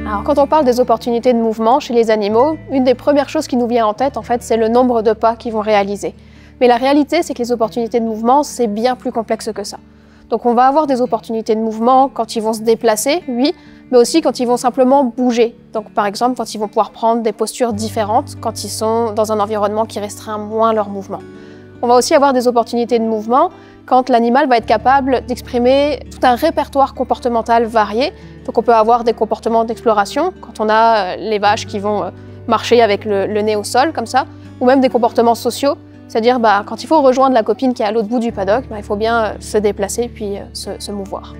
Alors quand on parle des opportunités de mouvement chez les animaux, une des premières choses qui nous vient en tête, en fait, c'est le nombre de pas qu'ils vont réaliser. Mais la réalité, c'est que les opportunités de mouvement, c'est bien plus complexe que ça. Donc on va avoir des opportunités de mouvement quand ils vont se déplacer, oui, mais aussi quand ils vont simplement bouger. Donc par exemple, quand ils vont pouvoir prendre des postures différentes, quand ils sont dans un environnement qui restreint moins leur mouvement. On va aussi avoir des opportunités de mouvement quand l'animal va être capable d'exprimer tout un répertoire comportemental varié. Donc on peut avoir des comportements d'exploration, quand on a les vaches qui vont marcher avec le nez au sol, comme ça, ou même des comportements sociaux, c'est-à-dire quand il faut rejoindre la copine qui est à l'autre bout du paddock, il faut bien se déplacer puis se mouvoir.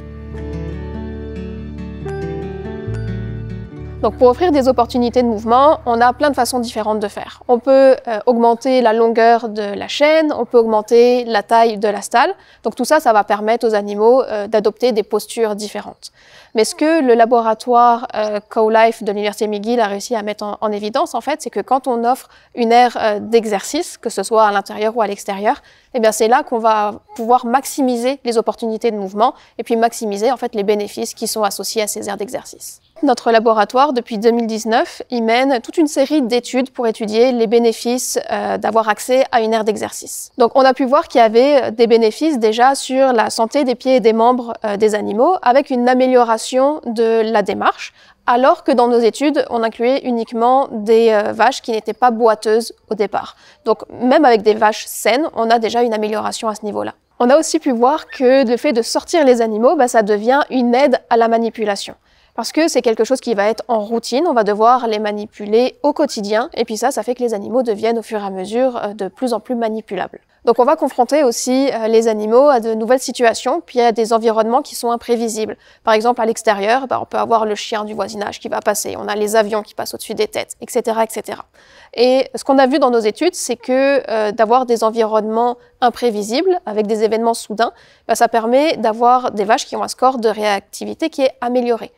Donc pour offrir des opportunités de mouvement, on a plein de façons différentes de faire. On peut augmenter la longueur de la chaîne, on peut augmenter la taille de la stalle. Donc tout ça, ça va permettre aux animaux d'adopter des postures différentes. Mais ce que le laboratoire CoLife de l'Université McGill a réussi à mettre en évidence, en fait, c'est que quand on offre une aire d'exercice, que ce soit à l'intérieur ou à l'extérieur, eh bien c'est là qu'on va pouvoir maximiser les opportunités de mouvement et puis maximiser en fait les bénéfices qui sont associés à ces aires d'exercice. Notre laboratoire, depuis 2019, il mène toute une série d'études pour étudier les bénéfices d'avoir accès à une aire d'exercice. Donc on a pu voir qu'il y avait des bénéfices déjà sur la santé des pieds et des membres des animaux avec une amélioration de la démarche, alors que dans nos études, on incluait uniquement des vaches qui n'étaient pas boiteuses au départ. Donc même avec des vaches saines, on a déjà une amélioration à ce niveau-là. On a aussi pu voir que le fait de sortir les animaux, ça devient une aide à la manipulation. Parce que c'est quelque chose qui va être en routine, on va devoir les manipuler au quotidien, et puis ça fait que les animaux deviennent au fur et à mesure de plus en plus manipulables. Donc on va confronter aussi les animaux à de nouvelles situations, puis à des environnements qui sont imprévisibles. Par exemple, à l'extérieur, on peut avoir le chien du voisinage qui va passer, on a les avions qui passent au-dessus des têtes, etc., etc. Et ce qu'on a vu dans nos études, c'est que d'avoir des environnements imprévisibles, avec des événements soudains, ça permet d'avoir des vaches qui ont un score de réactivité qui est amélioré.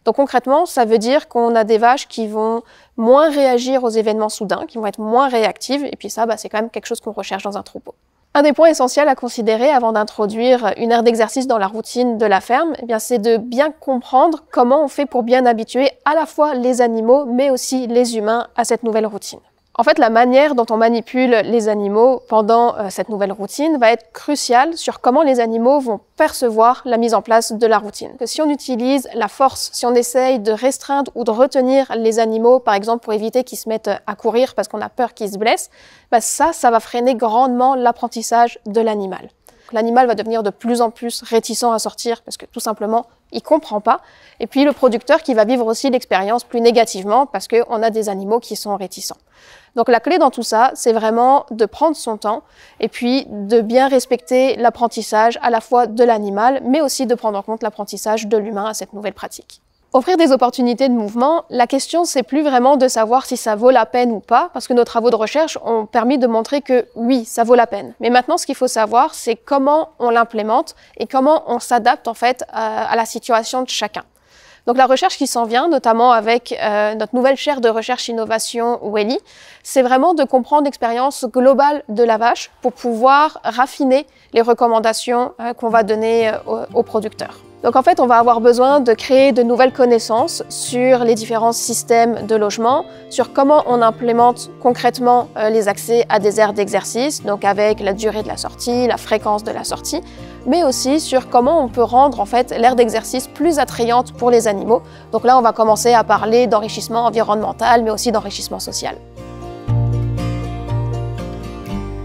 Donc concrètement, ça veut dire qu'on a des vaches qui vont moins réagir aux événements soudains, qui vont être moins réactives, et puis ça, c'est quand même quelque chose qu'on recherche dans un troupeau. Un des points essentiels à considérer avant d'introduire une aire d'exercice dans la routine de la ferme, c'est de bien comprendre comment on fait pour bien habituer à la fois les animaux, mais aussi les humains à cette nouvelle routine. En fait, la manière dont on manipule les animaux pendant cette nouvelle routine va être cruciale sur comment les animaux vont percevoir la mise en place de la routine. Que si on utilise la force, si on essaye de restreindre ou de retenir les animaux, par exemple pour éviter qu'ils se mettent à courir parce qu'on a peur qu'ils se blessent, ça va freiner grandement l'apprentissage de l'animal. L'animal va devenir de plus en plus réticent à sortir parce que tout simplement, il comprend pas. Et puis le producteur qui va vivre aussi l'expérience plus négativement parce qu'on a des animaux qui sont réticents. Donc la clé dans tout ça, c'est vraiment de prendre son temps et puis de bien respecter l'apprentissage à la fois de l'animal, mais aussi de prendre en compte l'apprentissage de l'humain à cette nouvelle pratique. Offrir des opportunités de mouvement, la question c'est plus vraiment de savoir si ça vaut la peine ou pas, parce que nos travaux de recherche ont permis de montrer que oui, ça vaut la peine. Mais maintenant, ce qu'il faut savoir, c'est comment on l'implémente et comment on s'adapte en fait à la situation de chacun. Donc la recherche qui s'en vient, notamment avec notre nouvelle chaire de recherche-innovation Welly, c'est vraiment de comprendre l'expérience globale de la vache pour pouvoir raffiner les recommandations qu'on va donner aux producteurs. Donc en fait, on va avoir besoin de créer de nouvelles connaissances sur les différents systèmes de logement, sur comment on implémente concrètement les accès à des aires d'exercice, donc avec la durée de la sortie, la fréquence de la sortie, mais aussi sur comment on peut rendre en fait l'aire d'exercice plus attrayante pour les animaux. Donc là, on va commencer à parler d'enrichissement environnemental, mais aussi d'enrichissement social.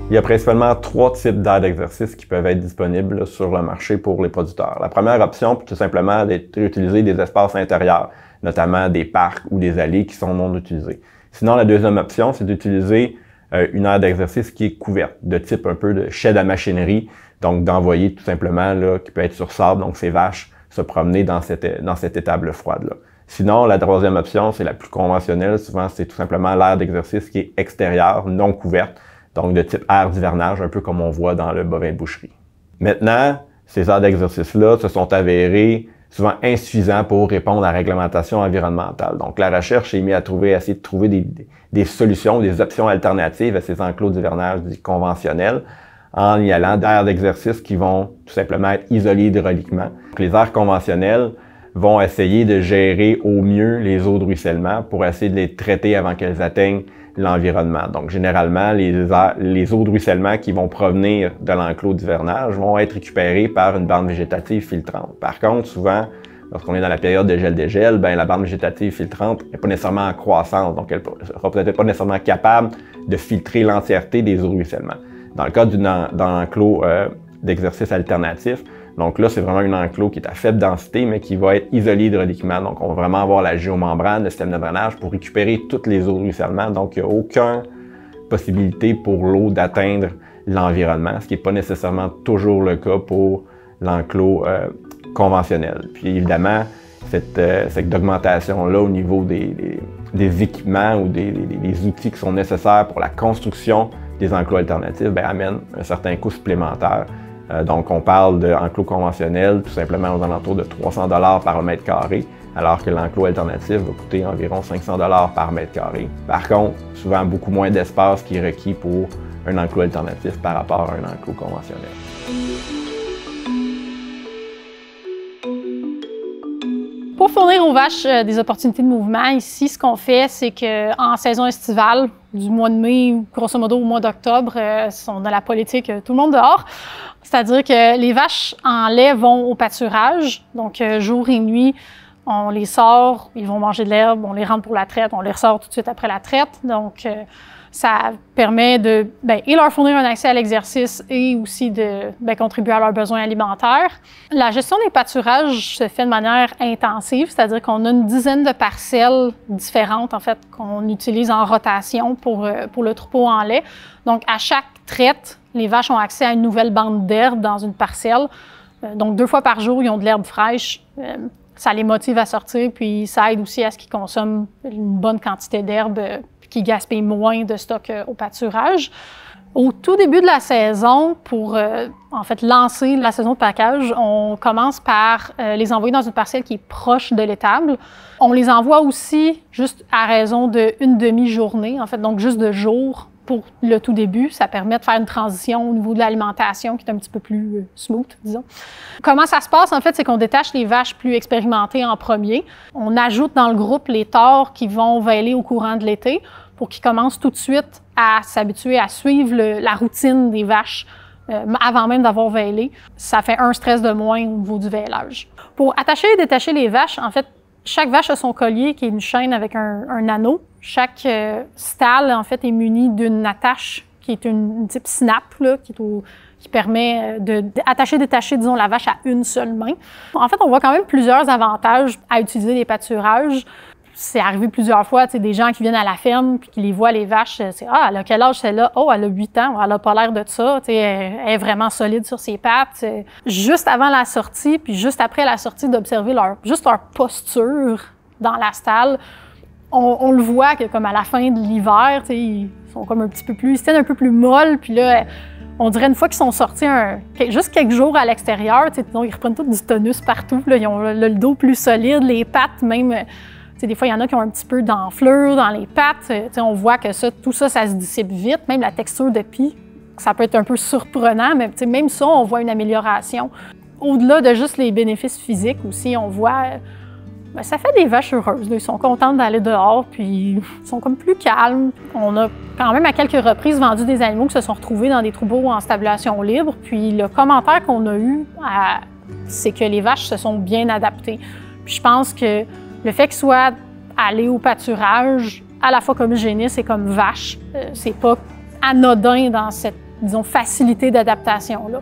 Il y a principalement 3 types d'aires d'exercice qui peuvent être disponibles sur le marché pour les producteurs. La première option, tout simplement, d'utiliser des espaces intérieurs, notamment des parcs ou des allées qui sont non utilisés. Sinon, la deuxième option, c'est d'utiliser une aire d'exercice qui est couverte, de type un peu de shed à machinerie, donc d'envoyer tout simplement, qui peut être sur sable, donc ces vaches se promener dans cette étable froide-là. Sinon, la troisième option, c'est la plus conventionnelle, souvent c'est tout simplement l'aire d'exercice qui est extérieure, non couverte, donc de type aire d'hivernage, un peu comme on voit dans le bovin de boucherie. Maintenant, ces aires d'exercice-là se sont avérées souvent insuffisants pour répondre à la réglementation environnementale. Donc la recherche est mise à essayer de trouver des solutions, des options alternatives à ces enclos d'hivernage conventionnels en y allant d'aires d'exercice qui vont tout simplement être isolées hydrauliquement. Donc, les aires conventionnelles vont essayer de gérer au mieux les eaux de ruissellement pour essayer de les traiter avant qu'elles atteignent l'environnement. Donc, généralement, les eaux de ruissellement qui vont provenir de l'enclos d'hivernage vont être récupérées par une bande végétative filtrante. Par contre, souvent, lorsqu'on est dans la période de gel-dégel, ben, la bande végétative filtrante n'est pas nécessairement en croissance, donc elle ne sera peut-être pas nécessairement capable de filtrer l'entièreté des eaux de ruissellement. Dans le cas d'un enclos d'exercice alternatif, donc là, c'est vraiment un enclos qui est à faible densité, mais qui va être isolé hydrauliquement. Donc, on va vraiment avoir la géomembrane, le système de drainage pour récupérer toutes les eaux de ruissellement. Donc, il n'y a aucune possibilité pour l'eau d'atteindre l'environnement, ce qui n'est pas nécessairement toujours le cas pour l'enclos conventionnel. Puis évidemment, cette augmentation-là au niveau des équipements ou des outils qui sont nécessaires pour la construction des enclos alternatifs, bien, amène un certain coût supplémentaire. Donc, on parle d'enclos conventionnels tout simplement aux alentours de 300 $ par mètre carré, alors que l'enclos alternatif va coûter environ 500 $ par mètre carré. Par contre, souvent beaucoup moins d'espace qui est requis pour un enclos alternatif par rapport à un enclos conventionnel. Pour fournir aux vaches des opportunités de mouvement, ici, ce qu'on fait, c'est qu'en saison estivale, du mois de mai, grosso modo au mois d'octobre, on a la politique tout le monde dehors. C'est-à-dire que les vaches en lait vont au pâturage, donc jour et nuit, on les sort, ils vont manger de l'herbe, on les rentre pour la traite, on les ressort tout de suite après la traite. Donc, ça permet de et leur fournir un accès à l'exercice et aussi de contribuer à leurs besoins alimentaires. La gestion des pâturages se fait de manière intensive, c'est-à-dire qu'on a une dizaine de parcelles différentes, en fait, qu'on utilise en rotation pour le troupeau en lait. Donc, à chaque traite, les vaches ont accès à une nouvelle bande d'herbe dans une parcelle. Donc, 2 fois par jour, ils ont de l'herbe fraîche. Ça les motive à sortir, puis ça aide aussi à ce qu'ils consomment une bonne quantité d'herbe, qui gaspillent moins de stock au pâturage. Au tout début de la saison, pour en fait lancer la saison de package, on commence par les envoyer dans une parcelle qui est proche de l'étable. On les envoie aussi juste à raison d'une demi-journée, en fait, donc juste de jour pour le tout début. Ça permet de faire une transition au niveau de l'alimentation qui est un petit peu plus smooth, disons. Comment ça se passe, en fait, c'est qu'on détache les vaches plus expérimentées en premier. On ajoute dans le groupe les tors qui vont vêler au courant de l'été pour qu'ils commencent tout de suite à s'habituer à suivre la routine des vaches avant même d'avoir vêlé. Ça fait un stress de moins au niveau du vêlage. Pour attacher et détacher les vaches, en fait, chaque vache a son collier qui est une chaîne avec un anneau. Chaque stalle, en fait, est muni d'une attache qui est une type snap, là, qui permet d'attacher et détacher, disons, la vache à une seule main. En fait, on voit quand même plusieurs avantages à utiliser les pâturages. C'est arrivé plusieurs fois, tu sais, des gens qui viennent à la ferme puis qui les voient, les vaches, c'est « Ah, elle a quel âge celle-là? Oh, elle a 8 ans, elle a pas l'air de ça, tu sais, elle est vraiment solide sur ses pattes. » Juste avant la sortie, puis juste après la sortie, d'observer leur posture dans la stalle, on le voit que comme à la fin de l'hiver, tu sais, ils sont comme un petit peu plus, ils se tiennent un peu plus molles, puis là, on dirait une fois qu'ils sont sortis juste quelques jours à l'extérieur, tu sais, ils reprennent tout du tonus partout, là, ils ont le dos plus solide, les pattes même. Des fois, il y en a qui ont un petit peu d'enflure dans les pattes. On voit que tout ça se dissipe vite. Même la texture de pie, ça peut être un peu surprenant, mais même ça, on voit une amélioration. Au-delà de juste les bénéfices physiques aussi, on voit... ça fait des vaches heureuses. Là. Ils sont contents d'aller dehors, puis ils sont comme plus calmes. On a quand même à quelques reprises vendu des animaux qui se sont retrouvés dans des troupeaux en stabulation libre. Puis le commentaire qu'on a eu, c'est que les vaches se sont bien adaptées. Puis je pense que le fait qu'ils soient allés au pâturage, à la fois comme hygiéniste et comme vache, c'est pas anodin dans cette, disons, facilité d'adaptation-là.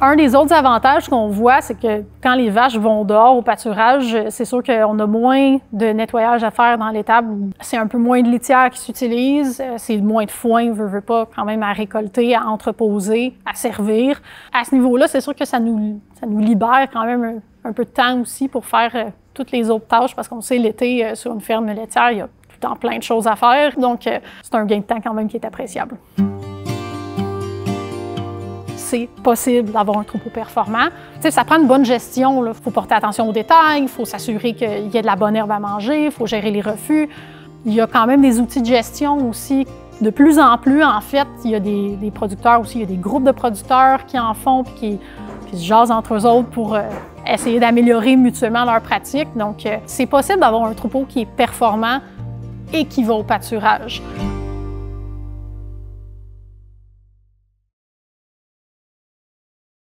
Un des autres avantages qu'on voit, c'est que quand les vaches vont dehors au pâturage, c'est sûr qu'on a moins de nettoyage à faire dans l'étable. C'est un peu moins de litière qui s'utilise, c'est moins de foin, veut pas, quand même à récolter, à entreposer, à servir. À ce niveau-là, c'est sûr que ça nous libère quand même un peu de temps aussi pour faire toutes les autres tâches, parce qu'on sait, l'été, sur une ferme laitière, il y a tout le temps plein de choses à faire. Donc, c'est un gain de temps quand même qui est appréciable. C'est possible d'avoir un troupeau performant. Tu sais, ça prend une bonne gestion. Il faut porter attention aux détails, il faut s'assurer qu'il y ait de la bonne herbe à manger, il faut gérer les refus. Il y a quand même des outils de gestion aussi. De plus en plus, en fait, il y a des producteurs aussi, il y a des groupes de producteurs qui en font puis qui se jasent entre eux autres pour essayer d'améliorer mutuellement leurs pratiques. Donc, c'est possible d'avoir un troupeau qui est performant et qui va au pâturage.